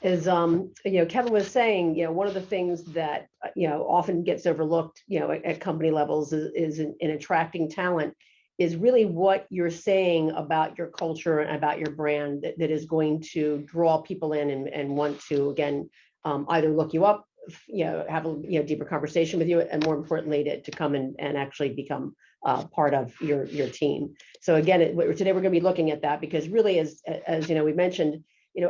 Is Kevin was saying, one of the things that often gets overlooked, at company levels is in attracting talent, is really what you're saying about your culture and about your brand that is going to draw people in and want to, again, either look you up, have a deeper conversation with you, and more importantly, to come and actually become part of your team. So again, today we're going to be looking at that, because really, as we mentioned,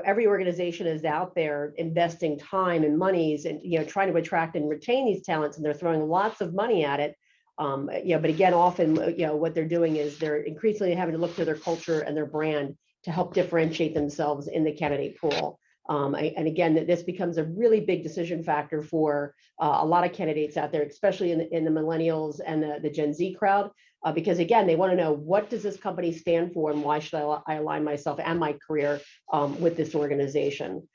every organization is out there investing time and monies and trying to attract and retain these talents, and they're throwing lots of money at it. But again, often what they're doing is they're increasingly having to look to their culture and their brand to help differentiate themselves in the candidate pool. And again, this becomes a really big decision factor for a lot of candidates out there, especially in the millennials and the Gen Z crowd, because again, they want to know, what does this company stand for, and why should I align myself and my career with this organization?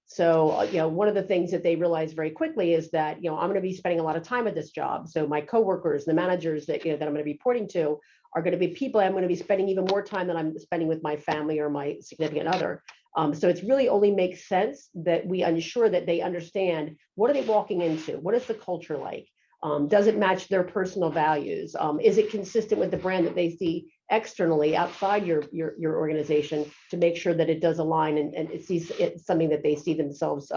So, one of the things that they realize very quickly is that, I'm going to be spending a lot of time at this job. So my coworkers, the managers that I'm going to be reporting to, are going to be people I'm going to be spending even more time than I'm spending with my family or my significant other. So it's really only makes sense that we ensure that they understand, what are they walking into? What is the culture like? Does it match their personal values? Is it consistent with the brand that they see externally outside your organization, to make sure that it does align and it's something that they see themselves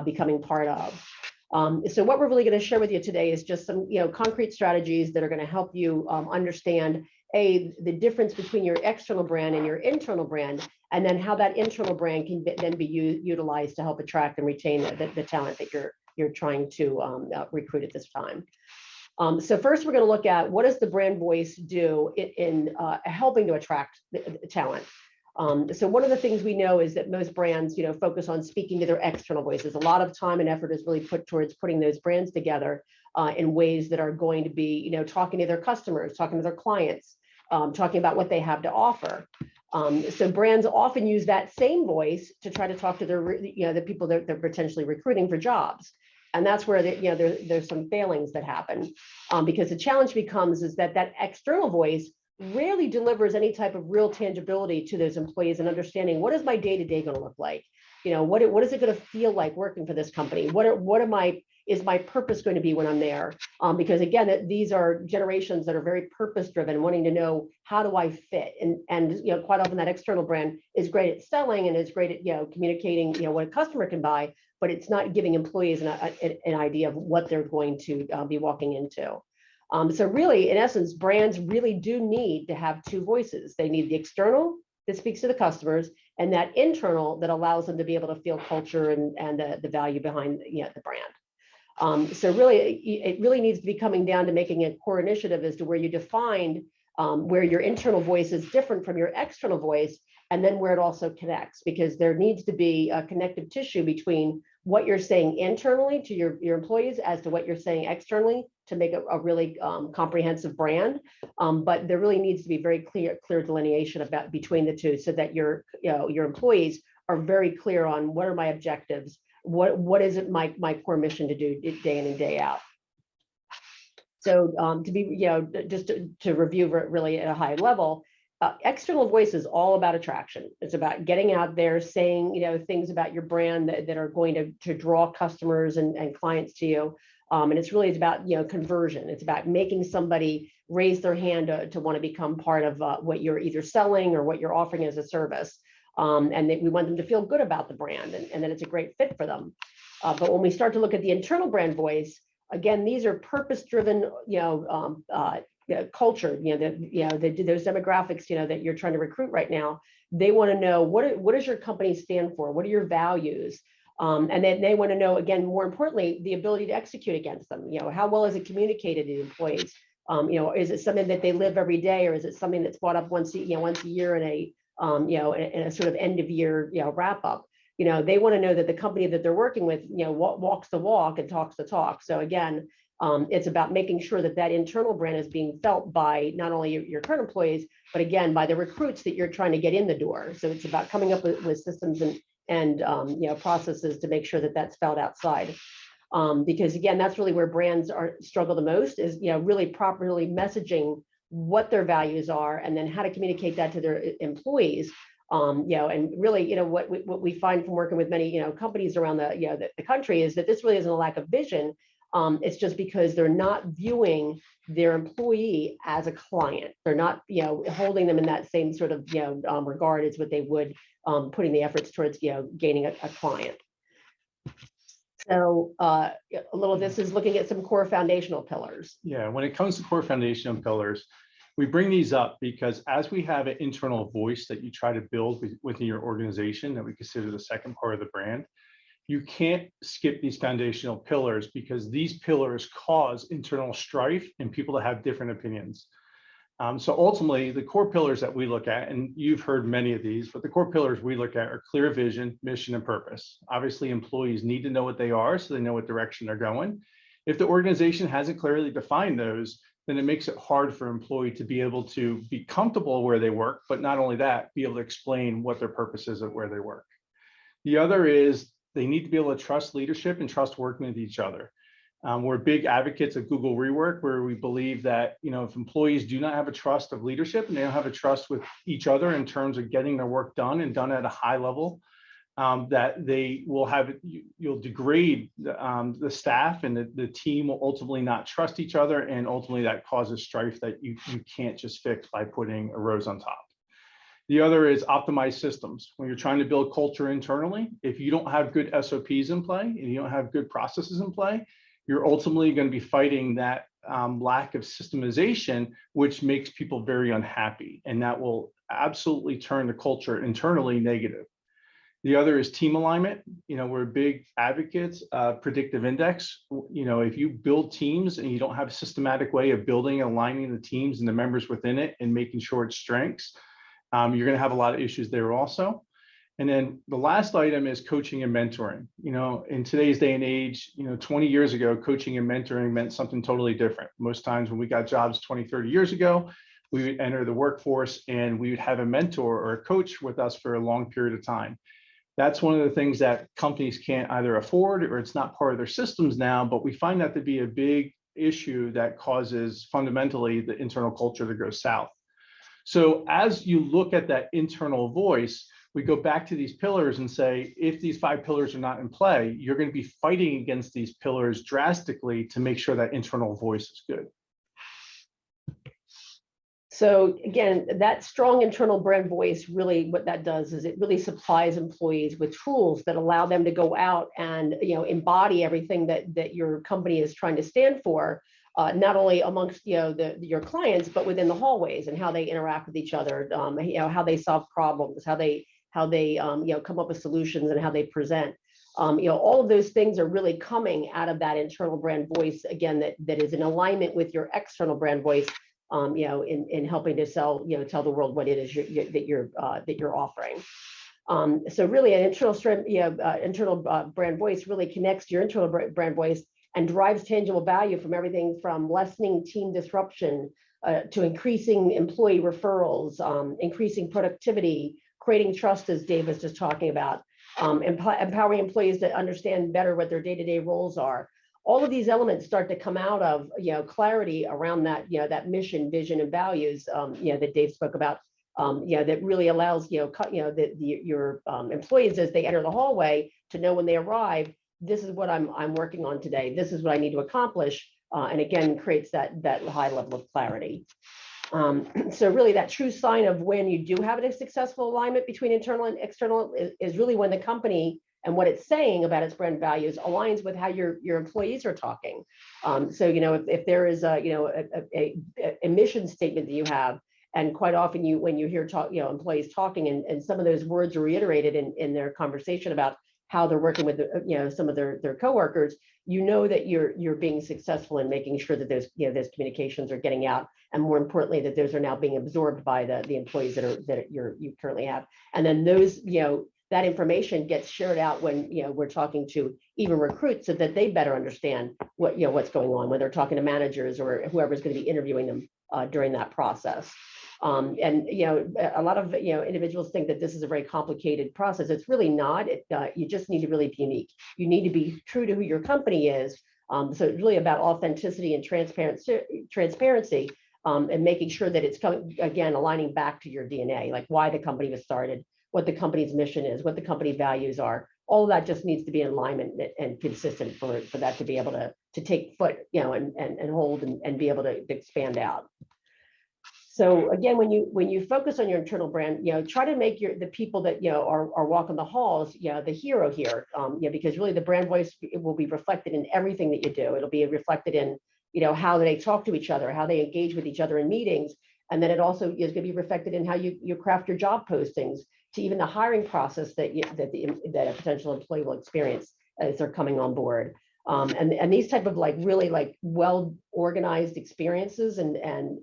becoming part of? So what we're really going to share with you today is just some concrete strategies that are going to help you understand the difference between your external brand and your internal brand, and then how that internal brand can then be utilized to help attract and retain the talent that you're trying to recruit at this time. So first, we're going to look at, what does the brand voice do in helping to attract the talent. So one of the things we know is that most brands, focus on speaking to their external voices. A lot of time and effort is really put towards putting those brands together in ways that are going to be, talking to their customers, talking to their clients, talking about what they have to offer. So brands often use that same voice to try to talk to the people that they're potentially recruiting for jobs. And that's where there's some failings that happen, because the challenge becomes is that external voice rarely delivers any type of real tangibility to those employees, and understanding, what is my day-to-day going to look like? What is it going to feel like working for this company? Is my purpose going to be when I'm there? Because again, these are generations that are very purpose-driven, wanting to know, how do I fit? And quite often that external brand is great at selling and is great at communicating what a customer can buy, but it's not giving employees an idea of what they're going to be walking into. So really, in essence, brands really do need to have two voices. They need the external that speaks to the customers, and that internal that allows them to be able to feel culture and the value behind the brand. So really, it really needs to be coming down to making a core initiative as to where you define where your internal voice is different from your external voice, and then where it also connects, because there needs to be a connective tissue between what you're saying internally to your employees as to what you're saying externally, to make a really comprehensive brand. But there really needs to be very clear delineation between the two, so that your employees are very clear on, what are my objectives, what is it my core mission to do day in and day out. So to be, just to review really at a high level, external voice is all about attraction. It's about getting out there, saying, things about your brand that are going to draw customers and clients to you. And it's about, conversion. It's about making somebody raise their hand to want to become part of what you're either selling or what you're offering as a service. And we want them to feel good about the brand, and that it's a great fit for them. But when we start to look at the internal brand voice, again, these are purpose-driven, culture, those demographics, that you're trying to recruit right now. They want to know, what does your company stand for? What are your values? And then they want to know, again, more importantly, the ability to execute against them. How well is it communicated to employees? Is it something that they live every day, or is it something that's brought up once a year in a sort of end of year, wrap up? They want to know that the company that they're working with, walks the walk and talks the talk. So again, it's about making sure that internal brand is being felt by not only your current employees, but again, by the recruits that you're trying to get in the door. So it's about coming up with systems and processes to make sure that that's felt outside. Because again, that's really where brands struggle the most, is really properly messaging what their values are, and then how to communicate that to their employees. And really, what we find from working with many, companies around the country is that this really isn't a lack of vision. It's just because they're not viewing their employee as a client. They're not, holding them in that same sort of, regard as what they would, putting the efforts towards, gaining a client. So a little of this is looking at some core foundational pillars. Yeah, when it comes to core foundational pillars, we bring these up because as we have an internal voice that you try to build within your organization that we consider the second part of the brand, you can't skip these foundational pillars because these pillars cause internal strife and people to have different opinions. So ultimately, the core pillars that we look at, and you've heard many of these, but the core pillars we look at are clear vision, mission, and purpose. Obviously, employees need to know what they are so they know what direction they're going. If the organization hasn't clearly defined those, then it makes it hard for an employee to be able to be comfortable where they work, but not only that, be able to explain what their purpose is of where they work. The other is they need to be able to trust leadership and trust working with each other. We're big advocates of Google Rework, where we believe that, if employees do not have a trust of leadership and they don't have a trust with each other in terms of getting their work done and done at a high level, that they will have, you'll degrade the staff, and the team will ultimately not trust each other. And ultimately that causes strife that you can't just fix by putting a rose on top. The other is optimized systems. When you're trying to build culture internally, if you don't have good SOPs in play and you don't have good processes in play, you're ultimately going to be fighting that lack of systemization, which makes people very unhappy. And that will absolutely turn the culture internally negative. The other is team alignment. We're big advocates of predictive index. If you build teams and you don't have a systematic way of building and aligning the teams and the members within it and making sure it's strengths, you're going to have a lot of issues there also. And then the last item is coaching and mentoring. In today's day and age, 20 years ago, coaching and mentoring meant something totally different. Most times when we got jobs 20, 30 years ago, we would enter the workforce and we would have a mentor or a coach with us for a long period of time. That's one of the things that companies can't either afford, or it's not part of their systems now, but we find that to be a big issue that causes fundamentally the internal culture to go south. So as you look at that internal voice, we go back to these pillars and say, if these 5 pillars are not in play, you're going to be fighting against these pillars drastically to make sure that internal voice is good. So again, that strong internal brand voice, really what that does is it really supplies employees with tools that allow them to go out and embody everything that your company is trying to stand for, not only amongst your clients, but within the hallways and how they interact with each other, how they solve problems, how they come up with solutions, and how they present. All of those things are really coming out of that internal brand voice, again, that is in alignment with your external brand voice, in helping to tell the world what it is that you're offering. So really an internal brand voice really connects your internal brand voice and drives tangible value from everything from lessening team disruption to increasing employee referrals, increasing productivity, creating trust, as Dave was just talking about, empowering employees to understand better what their day-to-day roles are. All of these elements start to come out of clarity around that that mission, vision, and values that Dave spoke about. That really allows your employees, as they enter the hallway, to know when they arrive, this is what I'm working on today. This is what I need to accomplish, and again creates that high level of clarity. So really, that true sign of when you do have a successful alignment between internal and external is really when the company and what it's saying about its brand values aligns with how your employees are talking. So if there is a mission statement that you have, and quite often when you hear employees talking, and some of those words are reiterated in their conversation about how they're working with some of their coworkers, that you're being successful in making sure that those communications are getting out, and more importantly that those are now being absorbed by the employees that you currently have, and then those that information gets shared out when we're talking to even recruits, so that they better understand what's going on when they're talking to managers or whoever's going to be interviewing them during that process. And a lot of individuals think that this is a very complicated process. It's really not. You just need to really be unique. You need to be true to who your company is. So it's really about authenticity and transparency, and making sure that it's coming, again, aligning back to your DNA, like why the company was started, what the company's mission is, what the company values are. All of that just needs to be in alignment and consistent for that to be able to take foot, and hold and be able to expand out. So again, when you focus on your internal brand, try to make the people that are walking the halls, the hero here, because really the brand voice will be reflected in everything that you do. It'll be reflected in how they talk to each other, how they engage with each other in meetings, and then it also is going to be reflected in how you craft your job postings, to even the hiring process that a potential employee will experience as they're coming on board. And these type of really well organized experiences and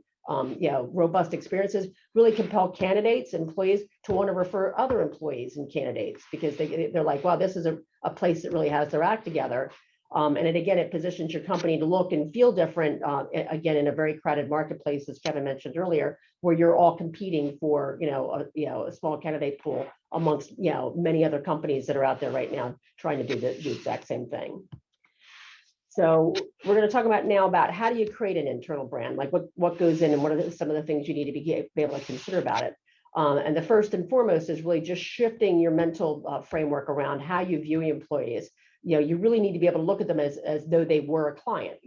robust experiences really compel candidates, employees to want to refer other employees and candidates, because they're like, wow, this is a place that really has their act together. And it positions your company to look and feel different, again, in a very crowded marketplace, as Kevin mentioned earlier, where you're all competing for, a small candidate pool amongst, many other companies that are out there right now trying to do the exact same thing. So we're going to talk about how do you create an internal brand, like what goes in and what are some of the things you need to be able to consider about it. And the first and foremost is really just shifting your mental framework around how you view your employees. You really need to be able to look at them as though they were a client,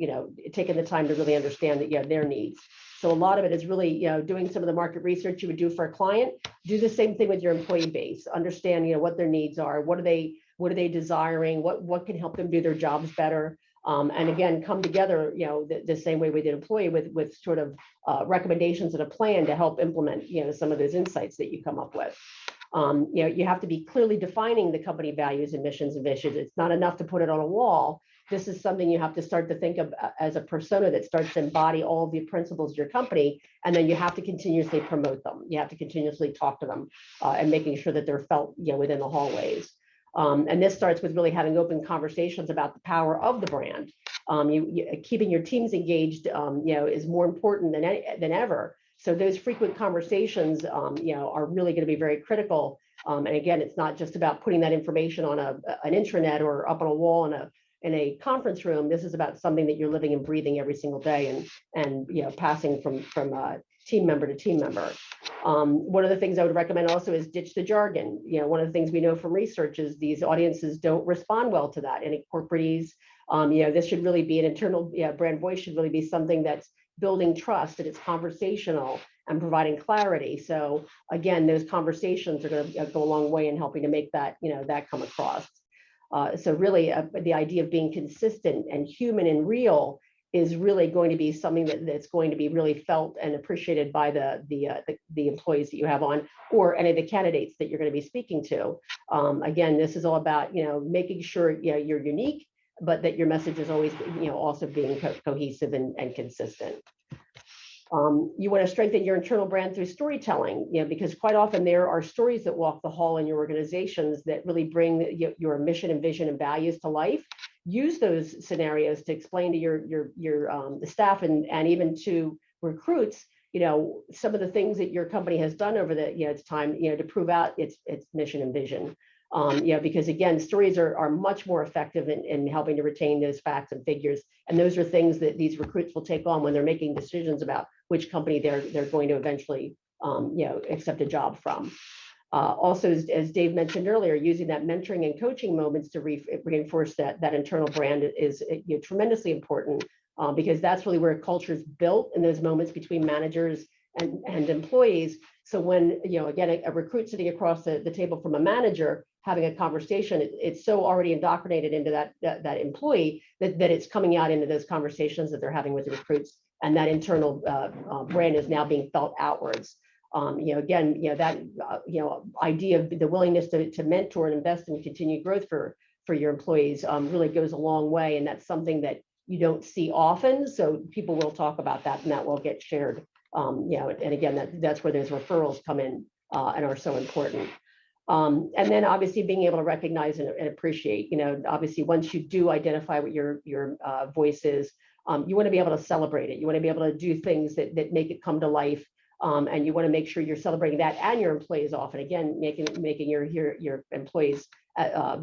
taking the time to really understand that their needs. So a lot of it is really, doing some of the market research you would do for a client. Do the same thing with your employee base. Understand, what their needs are. What are they desiring? What can help them do their jobs better? And again, come together, the same way with an employee with sort of recommendations and a plan to help implement, some of those insights that you come up with. You have to be clearly defining the company values and missions and visions. It's not enough to put it on a wall. This is something you have to start to think of as a persona that starts to embody all of the principles of your company. And then you have to continuously promote them. You have to continuously talk to them and making sure that they're felt, within the hallways. And this starts with really having open conversations about the power of the brand. Keeping your teams engaged, is more important than ever. So those frequent conversations, are really going to be very critical. And again, it's not just about putting that information on an intranet or up on a wall in a conference room. This is about something that you're living and breathing every single day and passing from team member to team member. One of the things I would recommend also is ditch the jargon. One of the things we know from research is these audiences don't respond well to that. And corporates, this should really be an internal brand voice should really be something that's building trust, and it's conversational and providing clarity. So again, those conversations are going to go a long way in helping to make that, that come across. So really the idea of being consistent and human and real is really going to be something that's going to be really felt and appreciated by the employees that you have on, or any of the candidates that you're going to be speaking to. Again, this is all about, making sure you're unique, but that your message is always, also being cohesive and consistent. You want to strengthen your internal brand through storytelling, because quite often there are stories that walk the hall in your organizations that really bring your mission and vision and values to life. Use those scenarios to explain to your the staff and even to recruits, some of the things that your company has done over the its time, to prove out its mission and vision. Because again, stories are much more effective in helping to retain those facts and figures. And those are things that these recruits will take on when they're making decisions about which company they're going to eventually, accept a job from. Also, as Dave mentioned earlier, using that mentoring and coaching moments to reinforce that internal brand is tremendously important, because that's really where culture is built in those moments between managers and employees. So when, again, a recruit sitting across the table from a manager having a conversation, it's so already indoctrinated into that employee that it's coming out into those conversations that they're having with the recruits, and that internal brand is now being felt outwards. Again, that idea of the willingness to mentor and invest in continued growth for your employees really goes a long way, and that's something that you don't see often. So people will talk about that, and that will get shared. And again, that's where those referrals come in and are so important. And then obviously being able to recognize and appreciate, obviously once you do identify what your voice is, you want to be able to celebrate it. You want to be able to do things that make it come to life. And you want to make sure you're celebrating that and your employees often. Again, making your employees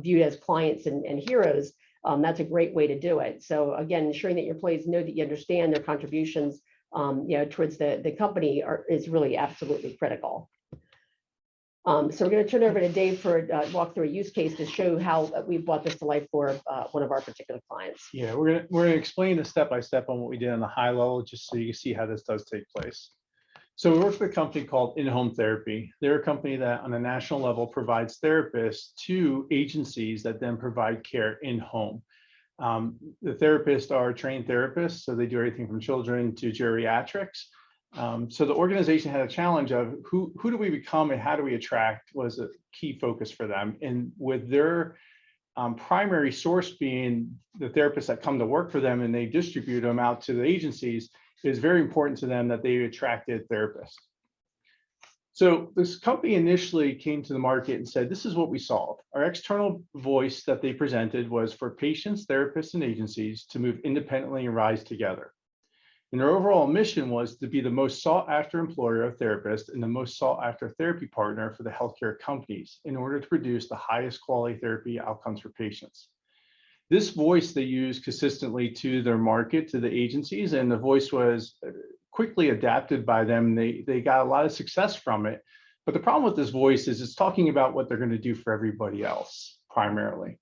viewed as clients and heroes. That's a great way to do it. So again, ensuring that your employees know that you understand their contributions, towards the company is really absolutely critical. So we're going to turn over to Dave for a walk through a use case to show how we've brought this to life for one of our particular clients. Yeah, we're gonna explain the step by step on what we did on the high level, just so you can see how this does take place. So we work with a company called In-Home Therapy. They're a company that on a national level provides therapists to agencies that then provide care in home. The therapists are trained therapists, so they do everything from children to geriatrics. So the organization had a challenge of who do we become and how do we attract was a key focus for them. And with their primary source being the therapists that come to work for them and they distribute them out to the agencies, it is very important to them that they attracted therapists. So this company initially came to the market and said, this is what we solve. Our external voice that they presented was for patients, therapists, and agencies to move independently and rise together. And their overall mission was to be the most sought after employer of therapists and the most sought after therapy partner for the healthcare companies in order to produce the highest quality therapy outcomes for patients. This voice they used consistently to their market, to the agencies, and the voice was quickly adapted by them. They got a lot of success from it. But the problem with this voice is it's talking about what they're going to do for everybody else primarily.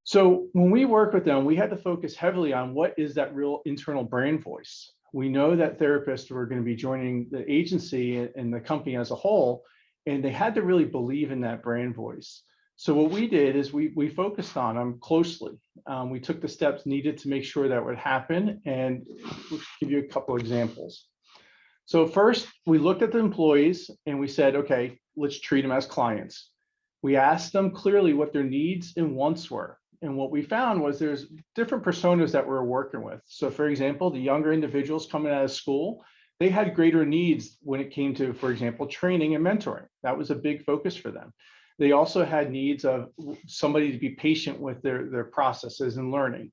So when we work with them, we had to focus heavily on what is that real internal brand voice. We know that therapists were going to be joining the agency and the company as a whole, and they had to really believe in that brand voice. So what we did is we focused on them closely. We took the steps needed to make sure that would happen, and we'll give you a couple examples. So first, we looked at the employees and we said, okay, let's treat them as clients. We asked them clearly what their needs and wants were. And what we found was there's different personas that we're working with. So for example, the younger individuals coming out of school, they had greater needs when it came to, for example, training and mentoring. That was a big focus for them. They also had needs of somebody to be patient with their processes and learning.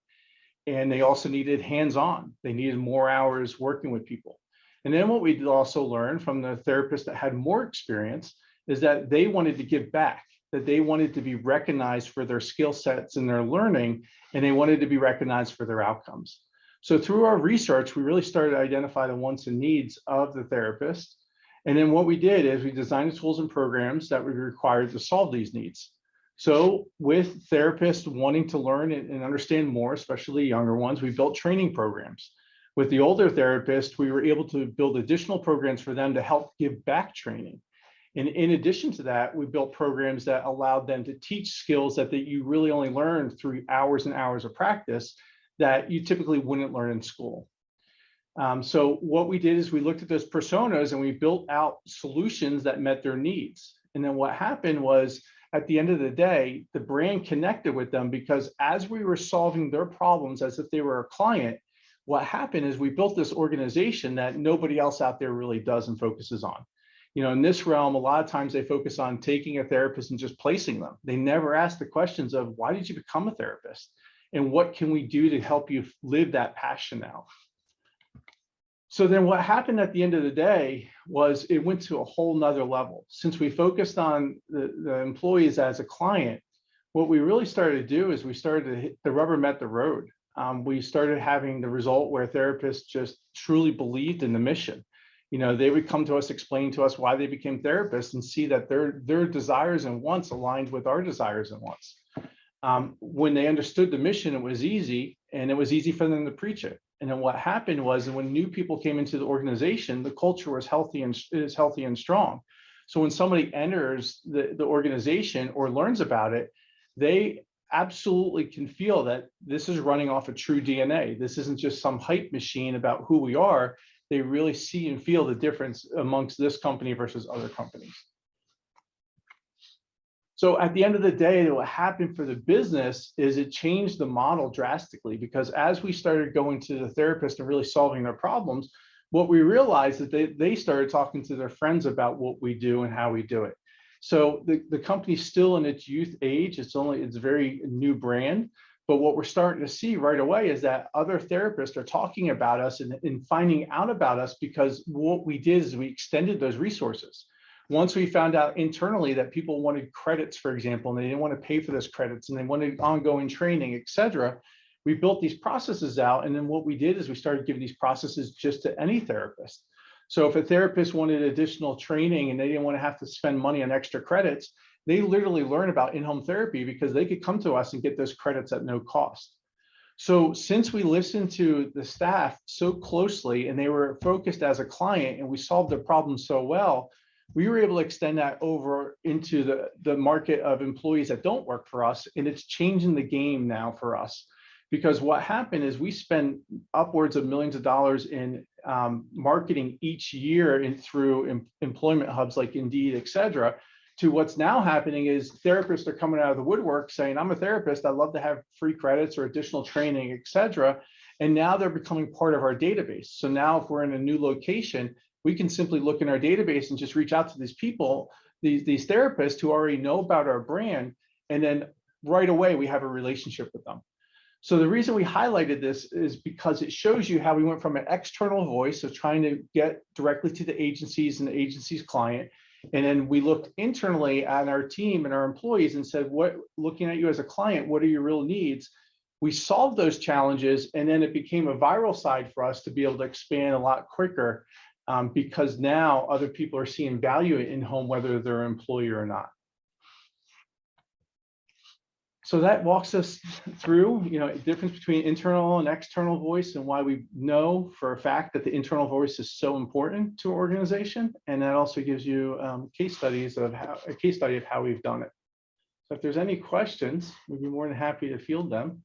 And they also needed hands-on. They needed more hours working with people. And then what we also learned from the therapists that had more experience is that they wanted to give back, that they wanted to be recognized for their skill sets and their learning, and they wanted to be recognized for their outcomes. So through our research, we really started to identify the wants and needs of the therapist. And then what we did is we designed the tools and programs that would be required to solve these needs. So with therapists wanting to learn and understand more, especially younger ones, we built training programs. With the older therapists, we were able to build additional programs for them to help give back training. And in addition to that, we built programs that allowed them to teach skills that you really only learned through hours and hours of practice that you typically wouldn't learn in school. So what we did is we looked at those personas and we built out solutions that met their needs. And then what happened was at the end of the day, the brand connected with them because as we were solving their problems as if they were a client, what happened is we built this organization that nobody else out there really does and focuses on. You know, in this realm, a lot of times they focus on taking a therapist and just placing them. They never ask the questions of why did you become a therapist? And what can we do to help you live that passion out? So then what happened at the end of the day was it went to a whole nother level. Since we focused on the employees as a client, what we really started to do is we started to hit the rubber met the road. We started having the result where therapists just truly believed in the mission. You know, they would come to us, explain to us why they became therapists and see that their desires and wants aligned with our desires and wants. When they understood the mission, it was easy, and it was easy for them to preach it. And then what happened was when new people came into the organization, the culture was healthy and is healthy and strong. So when somebody enters the organization or learns about it, they absolutely can feel that this is running off a true DNA. This isn't just some hype machine about who we are. They really see and feel the difference amongst this company versus other companies. So at the end of the day, what happened for the business is it changed the model drastically because as we started going to the therapist and really solving their problems, what we realized is that they started talking to their friends about what we do and how we do it. So the company's still in its youth age. It's a very new brand. But what we're starting to see right away is that other therapists are talking about us and finding out about us because what we did is we extended those resources. Once we found out internally that people wanted credits, for example, and they didn't want to pay for those credits and they wanted ongoing training, et cetera, we built these processes out. And then what we did is we started giving these processes just to any therapist. So if a therapist wanted additional training and they didn't want to have to spend money on extra credits, they literally learn about in-home therapy because they could come to us and get those credits at no cost. So since we listened to the staff so closely and they were focused as a client and we solved their problem so well, we were able to extend that over into the market of employees that don't work for us. And it's changing the game now for us. Because what happened is we spend upwards of millions of dollars in marketing each year through employment hubs like Indeed, et cetera, to what's now happening is therapists are coming out of the woodwork saying, I'm a therapist, I'd love to have free credits or additional training, et cetera. And now they're becoming part of our database. So now if we're in a new location, we can simply look in our database and just reach out to these people, these therapists who already know about our brand. And then right away, we have a relationship with them. So the reason we highlighted this is because it shows you how we went from an external voice of trying to get directly to the agencies and the agency's client. And then we looked internally at our team and our employees and said, looking at you as a client, what are your real needs? We solved those challenges. And then it became a viral side for us to be able to expand a lot quicker because now other people are seeing value in home, whether they're an employee or not. So that walks us through, the difference between internal and external voice and why we know for a fact that the internal voice is so important to an organization. And that also gives you case studies of a case study of how we've done it. So if there's any questions, we'd be more than happy to field them.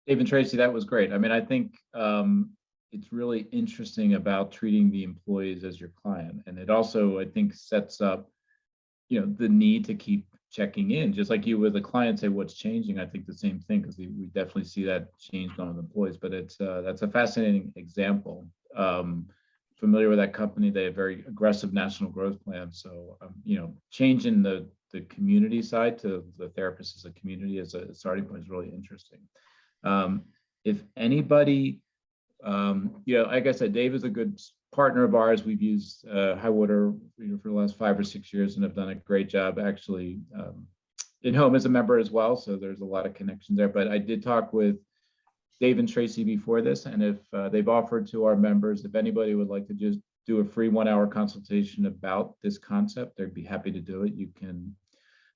Dave and Tracy, that was great. I mean, I think it's really interesting about treating the employees as your client. And it also, I think, sets up, the need to keep checking in, just like you with the client say, what's changing? I think the same thing, because we definitely see that change going with employees, but that's a fascinating example. Familiar with that company, they have very aggressive national growth plan. So, changing the community side to the therapist as a community as a starting point is really interesting. If anybody, like I said, Dave is a good partner of ours. We've used Highwater for the last 5 or 6 years and have done a great job actually in home as a member as well. So there's a lot of connections there. But I did talk with Dave and Tracy before this, and if they've offered to our members, if anybody would like to just do a free 1-hour consultation about this concept, they'd be happy to do it. You can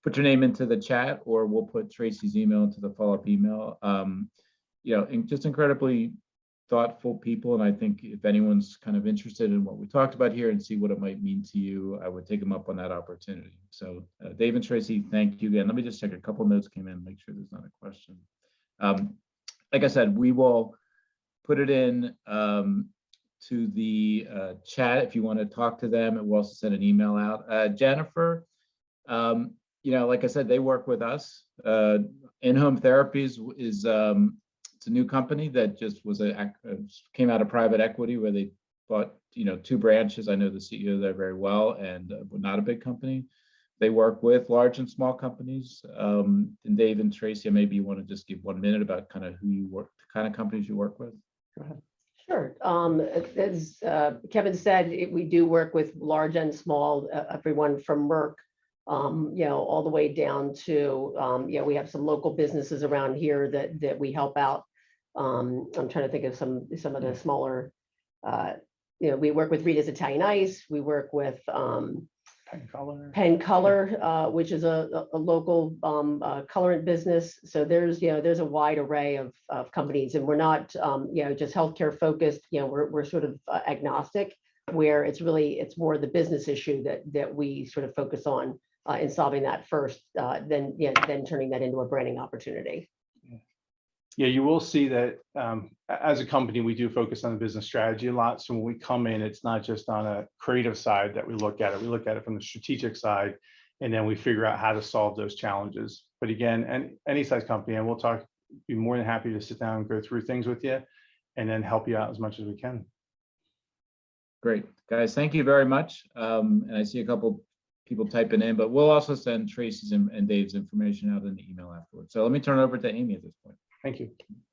put your name into the chat, or we'll put Tracy's email into the follow-up email. And just incredibly thoughtful people. And I think if anyone's kind of interested in what we talked about here and see what it might mean to you, I would take them up on that opportunity. So Dave and Tracy, thank you again. Let me just check a couple notes came in, make sure there's not a question. Like I said, we will put it in to the chat if you want to talk to them, and we'll also send an email out. Jennifer, like I said, they work with us. In-home therapies is it's a new company that just came out of private equity where they bought 2 branches. I know the CEO there very well, and not a big company. They work with large and small companies. And Dave and Tracy, maybe you want to just give 1 minute about kind of who you work, the kind of companies you work with. Go ahead. Sure. As Kevin said, we do work with large and small, everyone from Merck, all the way down to, we have some local businesses around here that we help out. I'm trying to think of some of the smaller, we work with Rita's Italian Ice. We work with Pen Color, which is a local colorant business. So there's a wide array of companies, and we're not just healthcare focused. We're sort of agnostic, where it's more the business issue that we sort of focus on in solving that first, then turning that into a branding opportunity. Yeah, you will see that as a company, we do focus on the business strategy a lot. So when we come in, it's not just on a creative side that we look at it. We look at it from the strategic side, and then we figure out how to solve those challenges. But again, any size company, and we'll be more than happy to sit down and go through things with you and then help you out as much as we can. Great, guys. Thank you very much. And I see a couple people typing in, but we'll also send Tracy's and Dave's information out in the email afterwards. So let me turn it over to Amy at this point. Thank you.